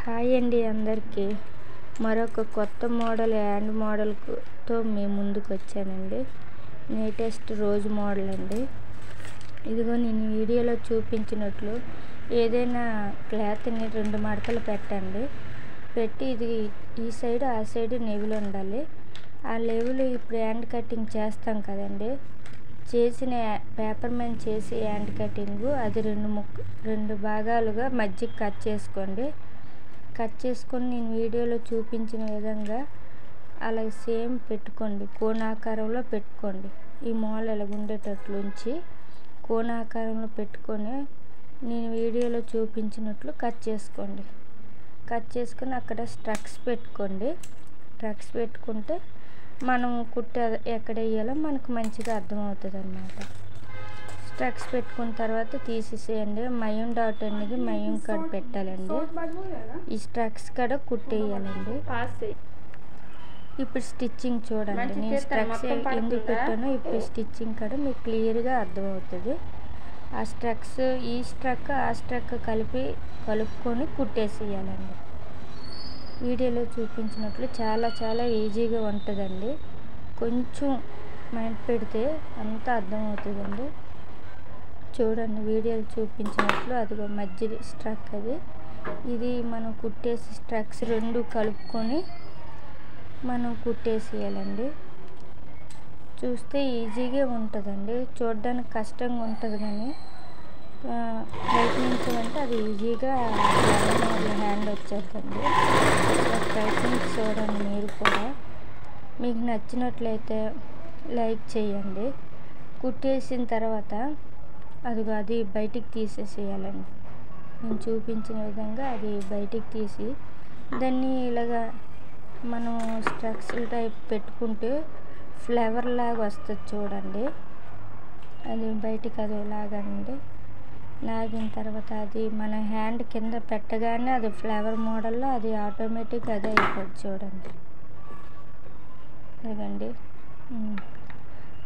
Hi అండి అందరికీ. మరొక కొత్త మోడల్ హ్యాండ్ మోడల్తో మీ ముందుకు వచ్చానండి. లేటెస్ట్ రోజు మోడల్ అండి. ఇదిగో నేను వీడియోలో చూపించినట్లు ఏదైనా క్లాత్ని 2 మడతలు పెట్టండి. పెట్టి ఇది ఈ సైడ్ ఆ సైడ్ నెవులు ఉండాలి. ఆ నెవులు ఇప్పుడు హ్యాండ్ కటింగ్ చేస్తాం కదండి, చేసిన పేపర్ మీద చేసి హ్యాండ్ కటింగు అది 2 భాగాలుగా మధ్యకి కట్ చేసుకోండి. కట్ చేసుకొని నేను వీడియోలో చూపించిన విధంగా అలాగే సేమ్ పెట్టుకోండి. కోణాకారంలో పెట్టుకోండి. ఈ మూల ఇలాగ ఉండేటట్లు ఉంచి కోణాకారంలో పెట్టుకొని నేను వీడియోలో చూపించినట్లు కట్ చేసుకోండి. కట్ చేసుకొని అక్కడ స్ట్రక్స్ పెట్టుకోండి. స్ట్రక్స్ పెట్టుకుంటే మనం కుట్టే ఎక్కడ వేయాలో మనకు మంచిగా అర్థమవుతుంది అన్నమాట. స్ట్రక్స్ పెట్టుకున్న తర్వాత తీసేసేయండి. మయం డాట్ అనేది మయం కాడ పెట్టాలండి. ఈ స్ట్రక్స్ కాడ కుట్టేయాలండి. ఇప్పుడు స్టిచ్చింగ్ చూడండి. నేను స్ట్రక్స్ ఎందుకు పెట్టానో ఇప్పుడు స్టిచ్చింగ్ కాడ మీకు క్లియర్గా అర్థమవుతుంది. ఆ స్ట్రక్స్ ఈ స్ట్రక్ ఆ స్ట్రక్ కలుపుకొని కుట్టేసేయాలండి. వీడియోలో చూపించినట్లు చాలా ఈజీగా ఉంటుందండి. కొంచెం మైండ్ పెడితే అంతా అర్థమవుతుందండి. చూడండి వీడియోలో చూపించినట్లు అదిగో మధ్య స్ట్రక్ అది. ఇది మనం కుట్టేసి స్ట్రక్స్ 2 కలుపుకొని మనం కుట్టేసేయాలండి. చూస్తే ఈజీగా ఉంటుందండి. చూడడానికి కష్టంగా ఉంటుంది కానీ ప్రయత్నించాలంటే అది ఈజీగా హ్యాండ్ వచ్చేస్తుంది. ప్రయత్నించి చూడండి మీరు కూడా. మీకు నచ్చినట్లయితే లైక్ చేయండి. కుట్టేసిన తర్వాత అదిగో అది బయటికి తీసేసేయాలండి. నేను చూపించిన విధంగా అది బయటికి తీసి దాన్ని ఇలాగా మనం స్ట్రక్స్ టైప్ పెట్టుకుంటే ఫ్లవర్ లాగా వస్తుంది చూడండి. అది బయటికి అది లాగండి. లాగిన తర్వాత అది మన హ్యాండ్ కింద పెట్టగానే అది ఫ్లవర్ మోడల్లో అది ఆటోమేటిక్గా అదే అయిపోద్ది చూడండి. అదండి.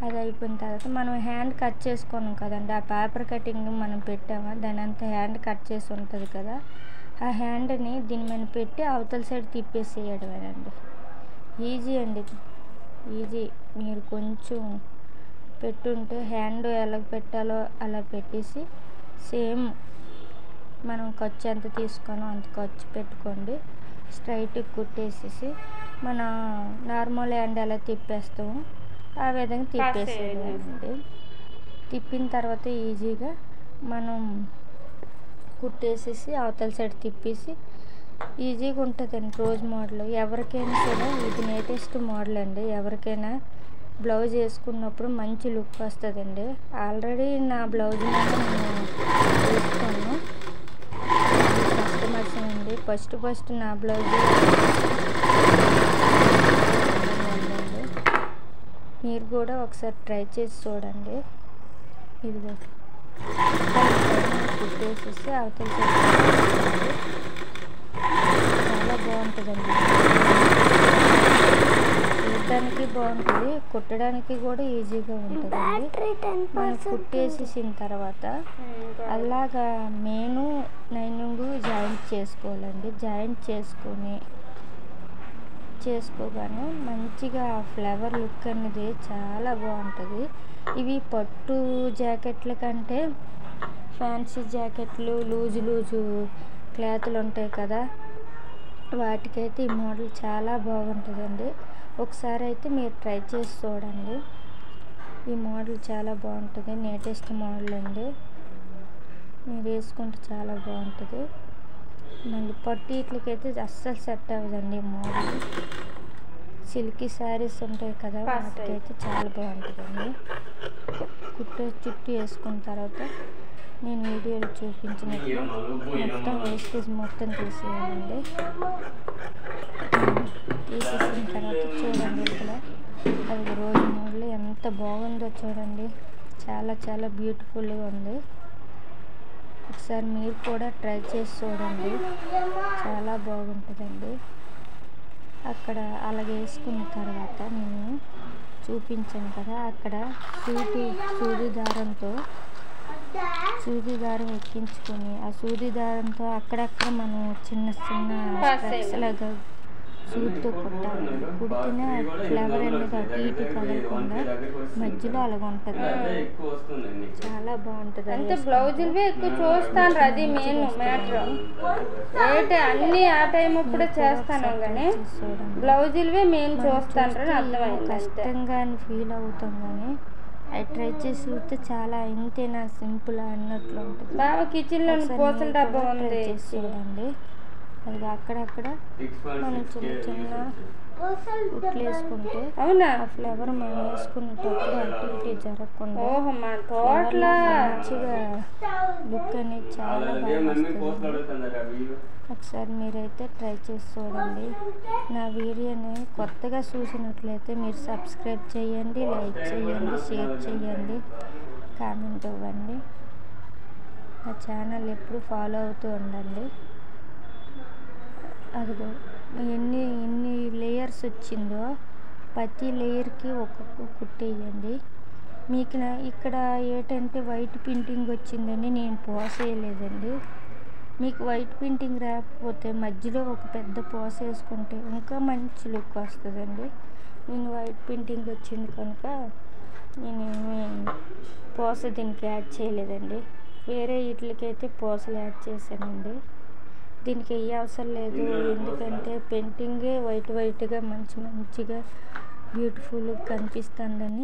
అది అయిపోయిన తర్వాత మనం హ్యాండ్ కట్ చేసుకున్నాం కదండి. ఆ పేపర్ కటింగ్ మనం పెట్టామా దాని అంతా హ్యాండ్ కట్ చేసి ఉంటుంది కదా. ఆ హ్యాండ్ని దీని మీద పెట్టి అవతల సైడ్ తిప్పేసేయడమేనండి. ఈజీ అండి, ఈజీ. మీరు కొంచెం పెట్టుంటే హ్యాండ్ ఎలా పెట్టాలో అలా పెట్టేసి సేమ్ మనం ఖర్చు ఎంత తీసుకున్నామో అంత ఖర్చు పెట్టుకోండి. స్ట్రైట్గా కుట్టేసేసి మన నార్మల్ హ్యాండ్ ఎలా తిప్పేస్తామో ఆ విధంగా తిప్పేసేయండి. తిప్పిన తర్వాత ఈజీగా మనం కుట్టేసేసి అవతల సైడ్ తిప్పేసి ఈజీగా ఉంటుందండి రోజు మోడల్. ఎవరికైనా సరే ఇది లేటెస్ట్ మోడల్ అండి. ఎవరికైనా బ్లౌజ్ వేసుకున్నప్పుడు మంచి లుక్ వస్తుందండి. ఆల్రెడీ నా బ్లౌజ్ మీద నేను వేసుకున్నాను. కస్టమర్స్ అండి ఫస్ట్ నా బ్లౌజ్ మీరు కూడా ఒకసారి ట్రై చేసి చూడండి. ఇదిగో కుట్టేసేసి అవతల చాలా బాగుంటుందండి. చూడడానికి బాగుంటుంది, కుట్టడానికి కూడా ఈజీగా ఉంటుందండి. మనం కుట్టేసేసిన తర్వాత అలాగా మెయిన్ లైనింగ్ జాయింట్ చేసుకోవాలండి. జాయింట్ చేసుకోగానే మంచిగా ఫ్లవర్ లుక్ అనేది చాలా బాగుంటుంది. ఇవి పట్టు జాకెట్ల కంటే ఫ్యాన్సీ జాకెట్లు లూజు క్లాతులు ఉంటాయి కదా, వాటికైతే ఈ మోడల్ చాలా బాగుంటుందండి. ఒకసారి అయితే మీరు ట్రై చేసి చూడండి. ఈ మోడల్ చాలా బాగుంటుంది. లేటెస్ట్ మోడల్ అండి. మీరు వేసుకుంటే చాలా బాగుంటుంది. మళ్ళీ పట్టు వీటికైతే అస్సలు సెట్ అవ్వదండి ఈ మోడల్. సిల్కీ శారీస్ ఉంటాయి కదా, వాటికైతే చాలా బాగుంటుందండి. చుట్టూ వేసుకున్న తర్వాత నేను వీడియోలో చూపించినట్లు మొత్తం వేస్టేజ్ మొత్తం తీసేయాలండి. తీసేసిన తర్వాత చూడండి ఇక్కడ అది రోజు మోడల్ ఎంత బాగుందో చూడండి. చాలా బ్యూటిఫుల్గా ఉంది. ఒకసారి మీరు కూడా ట్రై చేసి చూడండి. చాలా బాగుంటుందండి. అక్కడ అలాగే వేసుకున్న తర్వాత నేను చూపించాను కదా, అక్కడ సూది దారంతో సూది దారం ఎక్కించుకొని ఆ సూది దారంతో అక్కడక్కడ మనం చిన్న చిన్న స్ట్రెక్స్ లాగా సూదితో కుట్టాలి. కుడితేనే ఫ్లవర్ అనేది అటు ఇటు కదలకుండా మధ్యలో అలాగ ఉంటుంది. చాలా బాగుంటుంది. అంటే బ్లౌజులవే ఎక్కువ చూస్తాను, అది మెయిన్ మ్యాటర్. రేట్ అన్నీ ఆ టైం అప్పుడే చేస్తాను కానీ బ్లౌజులవే మెయిన్ చూస్తాను అని అర్థమైంది. కష్టంగా అని ఫీల్ అవుతాం కానీ అది ట్రై చేసి చూస్తే చాలా ఇంతేనా సింపుల్ అన్నట్లు ఉంటుంది. బాగా కిచెన్లో పూసల డబ్బా ఉంది చూడండి. అది అక్కడక్కడ మనం చిన్న చిన్న కుట్లు వేసుకుంటే అవునా ఆ ఫ్లేవర్ మనం వేసుకునేటప్పుడు యాక్టివిటీ జరగకుండా మంచిగా లుక్ అనేది చాలా బాగా వస్తుంది. ఒకసారి మీరైతే ట్రై చేసి చూడండి. నా వీడియోని కొత్తగా చూసినట్లయితే మీరు సబ్స్క్రైబ్ చేయండి, లైక్ చేయండి, షేర్ చేయండి, కామెంట్ ఇవ్వండి. నా ఛానల్ ఎప్పుడు ఫాలో అవుతూ ఉండండి. అదిగో ఎన్ని లేయర్స్ వచ్చిందో ప్రతి లేయర్కి ఒక్కొక్క కుట్టేయండి. మీకు ఇక్కడ ఏంటంటే వైట్ పెయింటింగ్ వచ్చిందని నేను పోసేయలేదండి. మీకు వైట్ పెయింటింగ్ రాకపోతే మధ్యలో ఒక పెద్ద పోస వేసుకుంటే ఇంకా మంచి లుక్ వస్తుందండి. నేను వైట్ పెయింటింగ్ వచ్చింది కనుక నేనేమి పోస దీనికి యాడ్ చేయలేదండి. వేరే వీటికైతే పోసలు యాడ్ చేశానండి. దీనికి ఏ అవసరం లేదు, ఎందుకంటే పెయింటింగే వైట్గా మంచిగా బ్యూటిఫుల్గా కనిపిస్తుందని